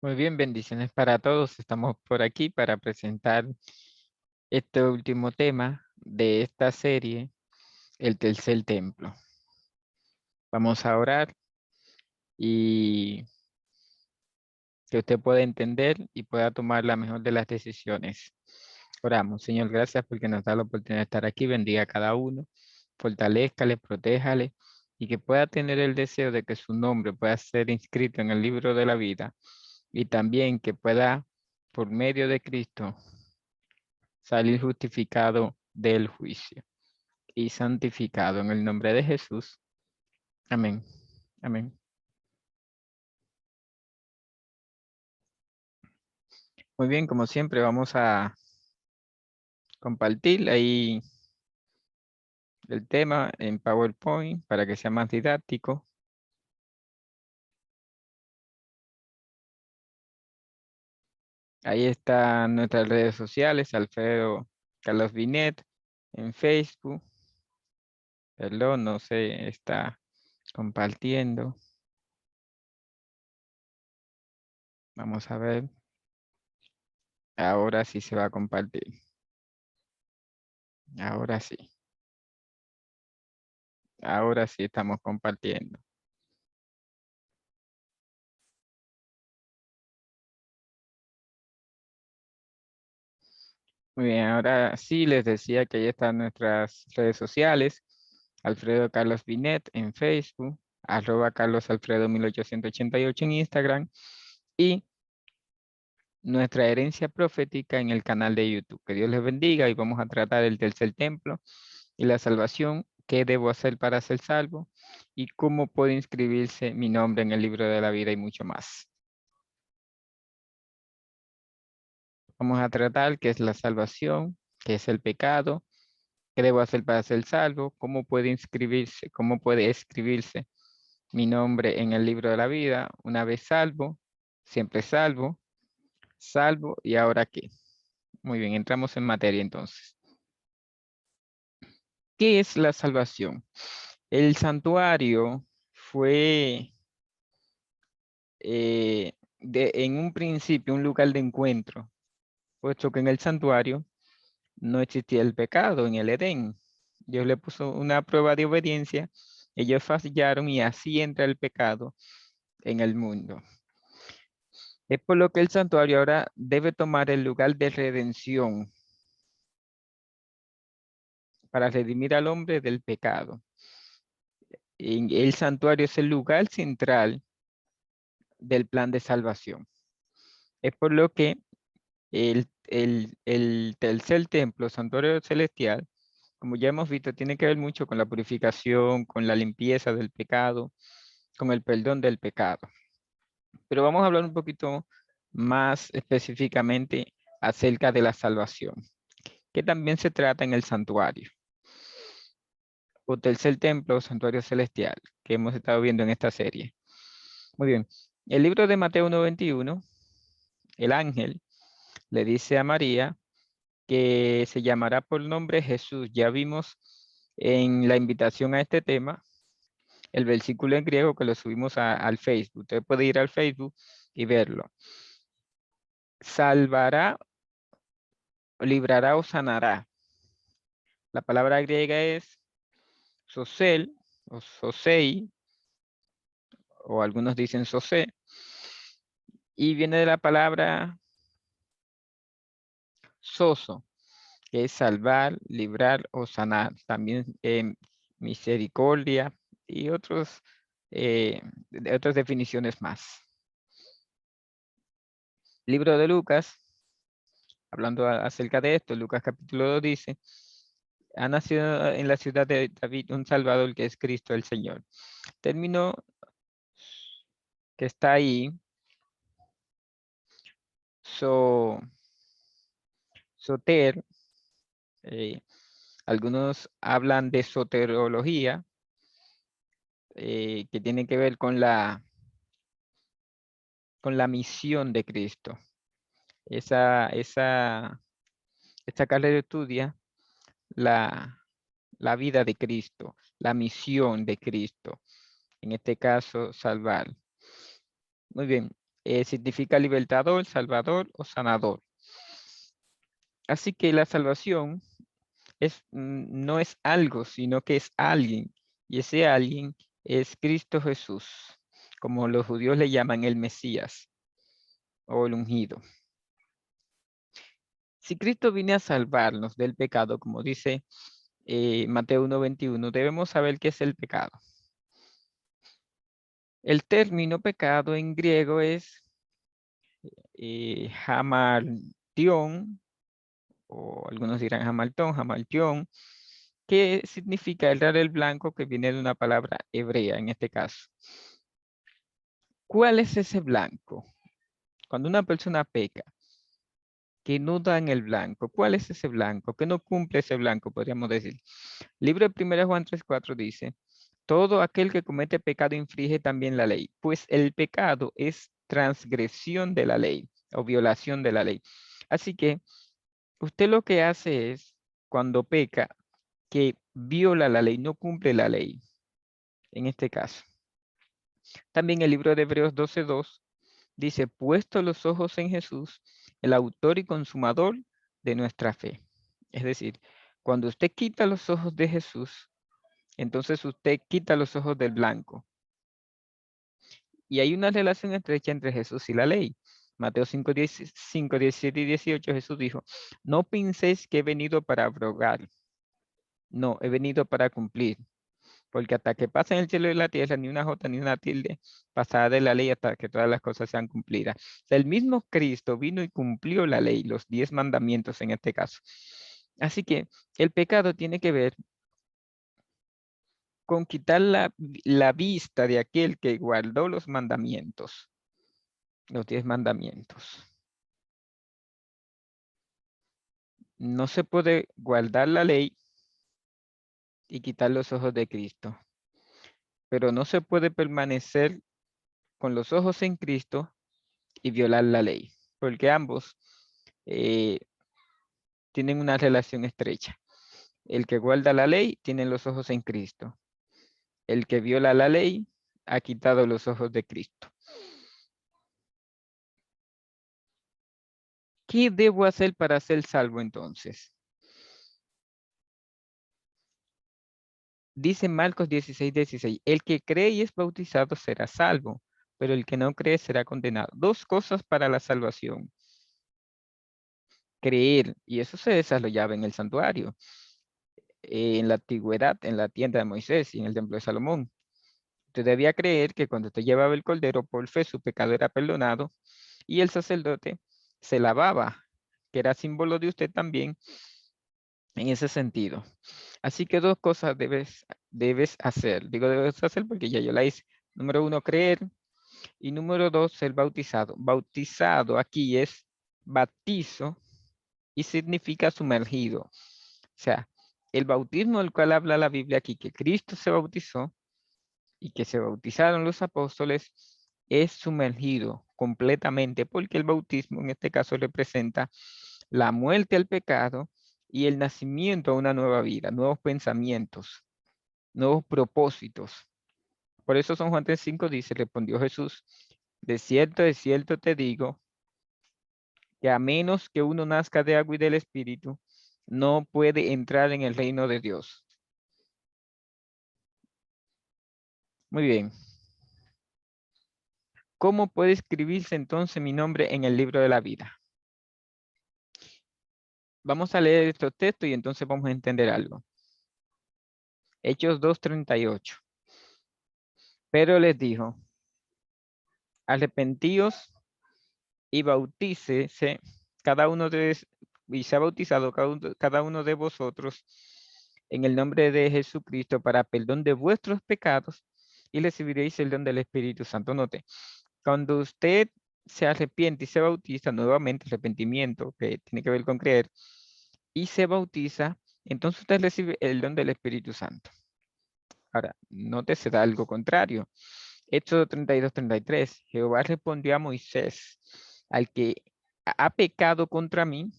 Muy bien, bendiciones para todos. Estamos por aquí para presentar este último tema de esta serie, el tercer templo. Vamos a orar y que usted pueda entender y pueda tomar la mejor de las decisiones. Oramos, Señor, gracias porque nos da la oportunidad de estar aquí. Bendiga a cada uno, fortalézcale, protéjale y que pueda tener el deseo de que su nombre pueda ser inscrito en el libro de la vida y también que pueda, por medio de Cristo, salir justificado del juicio y santificado en el nombre de Jesús. Amén. Amén. Muy bien, como siempre, vamos a compartir ahí el tema en PowerPoint para que sea más didáctico. Ahí están nuestras redes sociales, Alfredo Carlos Binet en Facebook. Perdón, no se está compartiendo. Vamos a ver. Ahora sí se va a compartir. Ahora sí. Ahora sí estamos compartiendo. Muy bien, ahora sí les decía que ahí están nuestras redes sociales. Alfredo Carlos Binet en Facebook, @Carlos Alfredo 1888 en Instagram y nuestra herencia profética en el canal de YouTube. Que Dios les bendiga y vamos a tratar el tercer templo y la salvación. ¿Qué debo hacer para ser salvo? Y cómo puede inscribirse mi nombre en el libro de la vida y mucho más. Vamos a tratar qué es la salvación, qué es el pecado, qué debo hacer para ser salvo, cómo puede escribirse mi nombre en el libro de la vida, una vez salvo, siempre salvo, salvo y ahora qué. Muy bien, entramos en materia entonces. ¿Qué es la salvación? El santuario fue en un principio un lugar de encuentro, puesto que en el santuario no existía el pecado en el Edén. Dios le puso una prueba de obediencia, ellos fallaron y así entra el pecado en el mundo. Es por lo que el santuario ahora debe tomar el lugar de redención para redimir al hombre del pecado. El santuario es el lugar central del plan de salvación. Es por lo que el tercer templo, santuario celestial, como ya hemos visto, tiene que ver mucho con la purificación, con la limpieza del pecado, con el perdón del pecado. Pero vamos a hablar un poquito más específicamente acerca de la salvación, que también se trata en el santuario, o tercer templo, santuario celestial, que hemos estado viendo en esta serie. Muy bien, el libro de Mateo 1:21, el ángel le dice a María que se llamará por nombre Jesús. Ya vimos en la invitación a este tema el versículo en griego que lo subimos al Facebook. Usted puede ir al Facebook y verlo. Salvará, librará o sanará. La palabra griega es sosel o sosei, o algunos dicen sosé, y viene de la palabra soso, que es salvar, librar o sanar. También misericordia y otras definiciones más. Libro de Lucas, hablando acerca de esto, Lucas capítulo 2 dice, ha nacido en la ciudad de David un Salvador que es Cristo el Señor. Término que está ahí, soter, algunos hablan de soterología, que tiene que ver con la misión de Cristo. Esta carrera estudia la vida de Cristo, la misión de Cristo, en este caso salvar. Muy bien, significa libertador, salvador o sanador. Así que la salvación no es algo, sino que es alguien. Y ese alguien es Cristo Jesús, como los judíos le llaman el Mesías o el ungido. Si Cristo viene a salvarnos del pecado, como dice Mateo 1:21, debemos saber qué es el pecado. El término pecado en griego es hamartión, o algunos dirán hamartión, que significa errar el blanco, que viene de una palabra hebrea en este caso. ¿Cuál es ese blanco? Cuando una persona peca, que no da en el blanco, ¿cuál es ese blanco? Que no cumple ese blanco, podríamos decir. Libro de 1 Juan 3:4 dice, todo aquel que comete pecado infringe también la ley, pues el pecado es transgresión de la ley o violación de la ley. Así que usted lo que hace es, cuando peca, que viola la ley, no cumple la ley, en este caso. También el libro de Hebreos 12:2 dice, puesto los ojos en Jesús, el autor y consumador de nuestra fe. Es decir, cuando usted quita los ojos de Jesús, entonces usted quita los ojos del blanco. Y hay una relación estrecha entre Jesús y la ley. Mateo 5, 17 y 18, Jesús dijo, no penséis que he venido para abrogar. No, he venido para cumplir. Porque hasta que pasen el cielo y la tierra, ni una jota ni una tilde pasará de la ley hasta que todas las cosas sean cumplidas. El mismo Cristo vino y cumplió la ley, los 10 mandamientos en este caso. Así que el pecado tiene que ver con quitar la vista de aquel que guardó los mandamientos, los 10 mandamientos. No se puede guardar la ley y quitar los ojos de Cristo, pero no se puede permanecer con los ojos en Cristo y violar la ley, porque ambos tienen una relación estrecha. El que guarda la ley tiene los ojos en Cristo. El que viola la ley ha quitado los ojos de Cristo. ¿Qué debo hacer para ser salvo entonces? Dice Marcos 16:16, el que cree y es bautizado será salvo, pero el que no cree será condenado. Dos cosas para la salvación. Creer, y eso se desarrollaba en el santuario, en la antigüedad, en la tienda de Moisés y en el templo de Salomón. Usted debía creer que cuando usted llevaba el cordero por fe, su pecado era perdonado y el sacerdote se lavaba, que era símbolo de usted también en ese sentido. Así que dos cosas debes hacer. Digo debes hacer porque ya yo la hice. Número 1, creer. Y número 2, ser bautizado. Bautizado aquí es bautizo y significa sumergido. O sea, el bautismo del cual habla la Biblia aquí, que Cristo se bautizó y que se bautizaron los apóstoles, es sumergido completamente, porque el bautismo en este caso representa la muerte al pecado y el nacimiento a una nueva vida, nuevos pensamientos, nuevos propósitos. Por eso San Juan 3:5 dice, respondió Jesús, de cierto te digo, que a menos que uno nazca de agua y del Espíritu, no puede entrar en el reino de Dios. Muy bien. ¿Cómo puede escribirse entonces mi nombre en el libro de la vida? Vamos a leer estos textos y entonces vamos a entender algo. Hechos 2:38. Pero les dijo, arrepentíos y bautícese cada uno de y sea bautizado cada uno de vosotros en el nombre de Jesucristo para perdón de vuestros pecados y recibiréis el don del Espíritu Santo. Note, cuando usted se arrepiente y se bautiza, nuevamente arrepentimiento, que tiene que ver con creer, y se bautiza, entonces usted recibe el don del Espíritu Santo. Ahora, note, se da algo contrario. Éxodo 32:33. Jehová respondió a Moisés, al que ha pecado contra mí,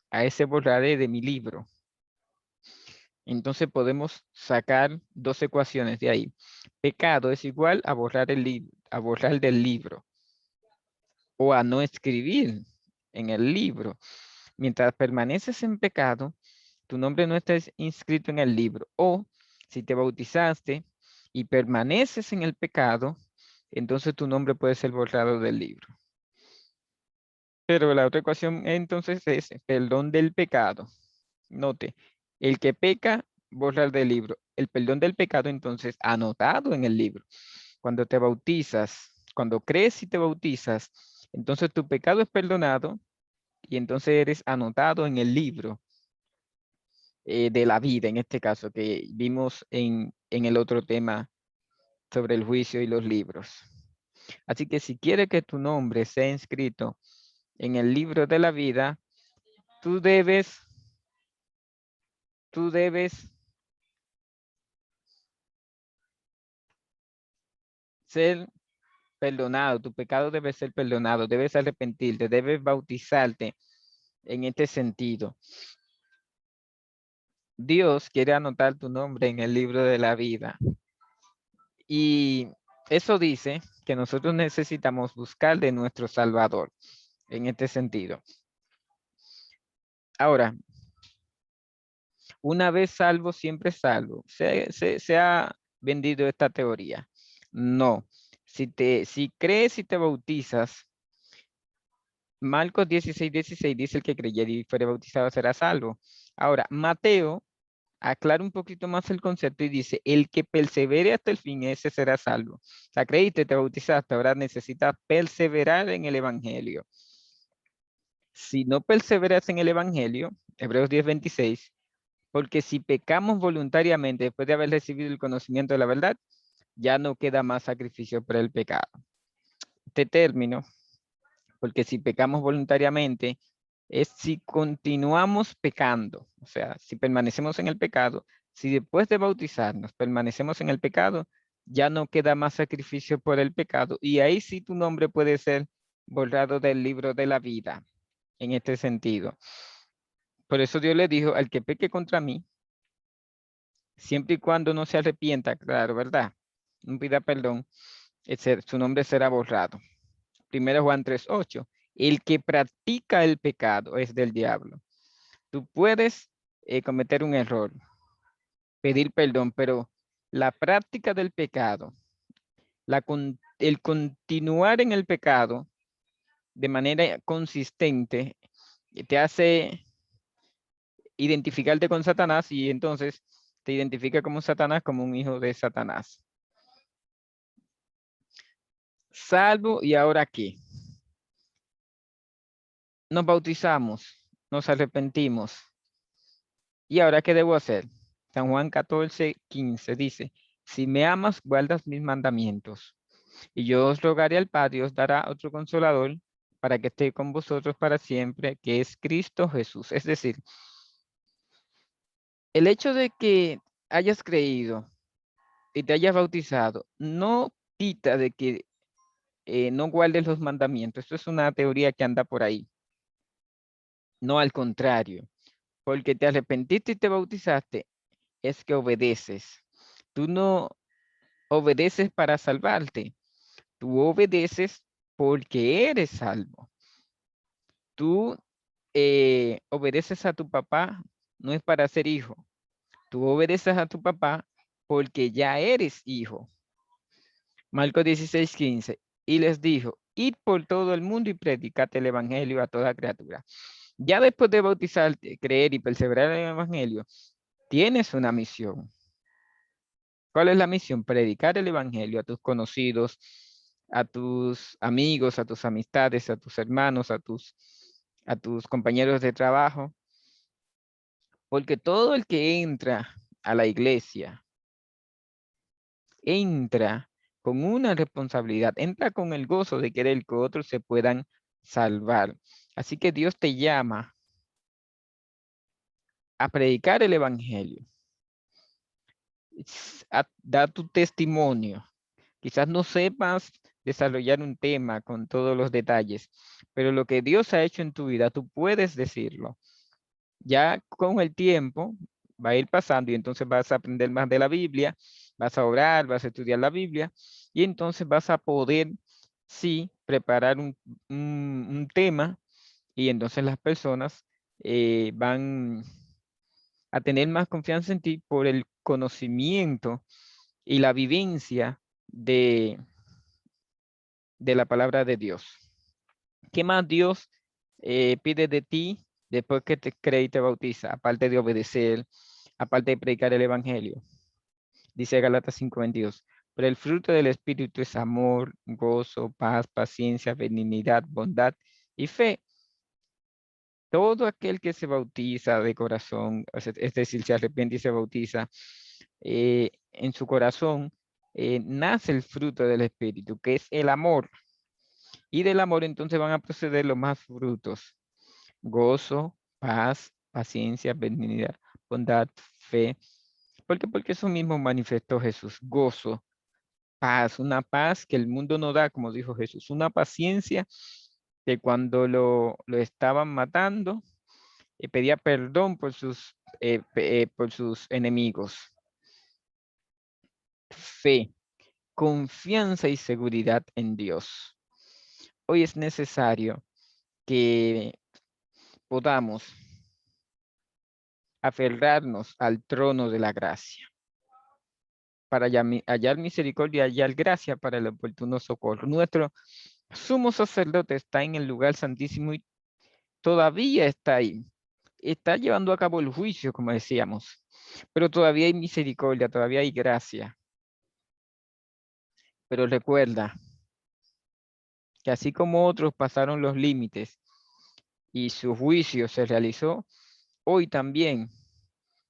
a ese borraré de mi libro. Entonces podemos sacar dos ecuaciones de ahí. Pecado es igual a borrar del libro. o a no escribir en el libro. Mientras permaneces en pecado, tu nombre no está inscrito en el libro. O si te bautizaste y permaneces en el pecado, entonces tu nombre puede ser borrado del libro. Pero la otra ecuación entonces es perdón del pecado. Note, el que peca, borrar del libro. El perdón del pecado entonces anotado en el libro. Cuando te bautizas, cuando crees y te bautizas, entonces tu pecado es perdonado y entonces eres anotado en el libro de la vida, en este caso, que vimos en el otro tema sobre el juicio y los libros. Así que si quieres que tu nombre sea inscrito en el libro de la vida, tú debes ser perdonado, tu pecado debe ser perdonado, debes arrepentirte, debes bautizarte en este sentido. Dios quiere anotar tu nombre en el libro de la vida. Y eso dice que nosotros necesitamos buscar de nuestro Salvador en este sentido. Ahora, una vez salvo, siempre salvo. Se ha vendido esta teoría. No. Si crees y te bautizas, Marcos 16:16 dice el que creyere y fuere bautizado será salvo. Ahora, Mateo aclara un poquito más el concepto y dice, el que persevere hasta el fin, ese será salvo. O sea, creíste, te bautizaste, ahora necesitas perseverar en el evangelio. Si no perseveras en el evangelio, Hebreos 10:26, porque si pecamos voluntariamente después de haber recibido el conocimiento de la verdad, ya no queda más sacrificio por el pecado. Este término, porque si pecamos voluntariamente, es si continuamos pecando, o sea, si permanecemos en el pecado, si después de bautizarnos permanecemos en el pecado, ya no queda más sacrificio por el pecado y ahí sí tu nombre puede ser borrado del libro de la vida, en este sentido. Por eso Dios le dijo, al que peque contra mí, siempre y cuando no se arrepienta, claro, ¿verdad? No pida perdón, su nombre será borrado. 1 Juan 3:8, el que practica el pecado es del diablo. Tú puedes cometer un error, pedir perdón, pero la práctica del pecado, el continuar en el pecado de manera consistente, te hace identificarte con Satanás y entonces te identifica como Satanás, como un hijo de Satanás. Salvo, ¿y ahora qué? Nos bautizamos, nos arrepentimos. ¿Y ahora qué debo hacer? San Juan 14:15 dice, si me amas, guardas mis mandamientos. Y yo os rogaré al Padre, os dará otro consolador para que esté con vosotros para siempre, que es Cristo Jesús. Es decir, el hecho de que hayas creído y te hayas bautizado, no quita de que no guardes los mandamientos. Esto es una teoría que anda por ahí. No, al contrario, porque te arrepentiste y te bautizaste, es que obedeces. Tú no obedeces para salvarte. Tú obedeces porque eres salvo. Tú obedeces a tu papá, no es para ser hijo. Tú obedeces a tu papá porque ya eres hijo. Marcos 16:15. Y les dijo, id por todo el mundo y predicad el evangelio a toda criatura. Ya después de bautizarte, creer y perseverar en el evangelio, tienes una misión. ¿Cuál es la misión? Predicar el evangelio a tus conocidos, a tus amigos, a tus amistades, a tus hermanos, a tus compañeros de trabajo. Porque todo el que entra a la iglesia, entra con una responsabilidad, entra con el gozo de querer que otros se puedan salvar. Así que Dios te llama a predicar el evangelio, a dar tu testimonio. Quizás no sepas desarrollar un tema con todos los detalles, pero lo que Dios ha hecho en tu vida, tú puedes decirlo. Ya con el tiempo va a ir pasando y entonces vas a aprender más de la Biblia, vas a orar, vas a estudiar la Biblia y entonces vas a poder sí preparar un tema y entonces las personas van a tener más confianza en ti por el conocimiento y la vivencia de la palabra de Dios. ¿Qué más Dios pide de ti después que te cree y te bautiza? Aparte de obedecer, aparte de predicar el evangelio. Dice Gálatas 5:22. Pero el fruto del Espíritu es amor, gozo, paz, paciencia, benignidad, bondad y fe. Todo aquel que se bautiza de corazón, es decir, se arrepiente y se bautiza, en su corazón nace el fruto del Espíritu, que es el amor. Y del amor entonces van a proceder los más frutos: gozo, paz, paciencia, benignidad, bondad, fe. ¿Por qué? Porque eso mismo manifestó Jesús: gozo, paz, una paz que el mundo no da, como dijo Jesús, una paciencia que cuando lo estaban matando, pedía perdón por sus enemigos. Fe, confianza y seguridad en Dios. Hoy es necesario que podamos aferrarnos al trono de la gracia para hallar misericordia y hallar gracia para el oportuno socorro. Nuestro sumo sacerdote está en el lugar santísimo y todavía está ahí. Está llevando a cabo el juicio, como decíamos, pero todavía hay misericordia, todavía hay gracia. Pero recuerda que así como otros pasaron los límites y su juicio se realizó, hoy también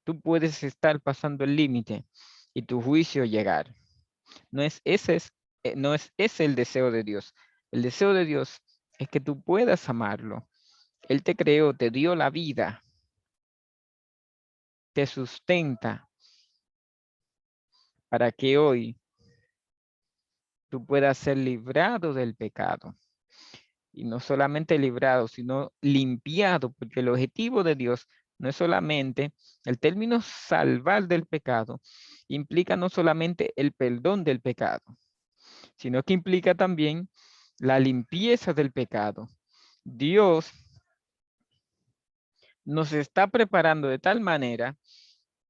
tú puedes estar pasando el límite y tu juicio llegar. No es no es ese el deseo de Dios. El deseo de Dios es que tú puedas amarlo. Él te creó, te dio la vida, te sustenta para que hoy tú puedas ser librado del pecado. Y no solamente librado, sino limpiado, porque el objetivo de Dios no es solamente el término salvar del pecado, implica no solamente el perdón del pecado, sino que implica también la limpieza del pecado. Dios nos está preparando de tal manera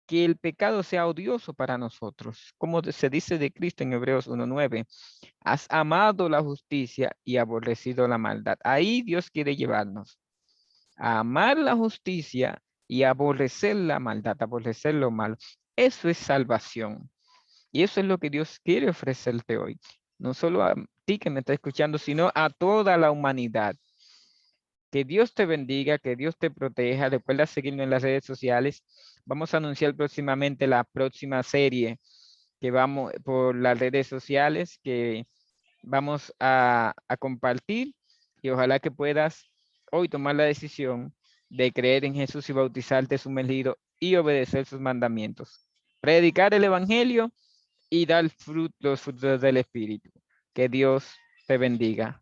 que el pecado sea odioso para nosotros. Como se dice de Cristo en Hebreos 1:9, has amado la justicia y aborrecido la maldad. Ahí Dios quiere llevarnos a amar la justicia y aborrecer la maldad, aborrecer lo malo. Eso es salvación. Y eso es lo que Dios quiere ofrecerte hoy. No solo a ti que me está escuchando, sino a toda la humanidad. Que Dios te bendiga, que Dios te proteja. Recuerda seguirnos en las redes sociales. Vamos a anunciar próximamente la próxima serie que vamos por las redes sociales, que vamos a compartir, y ojalá que puedas hoy tomar la decisión de creer en Jesús y bautizarte sumergido y obedecer sus mandamientos. Predicar el evangelio y dar los frutos del Espíritu. Que Dios te bendiga.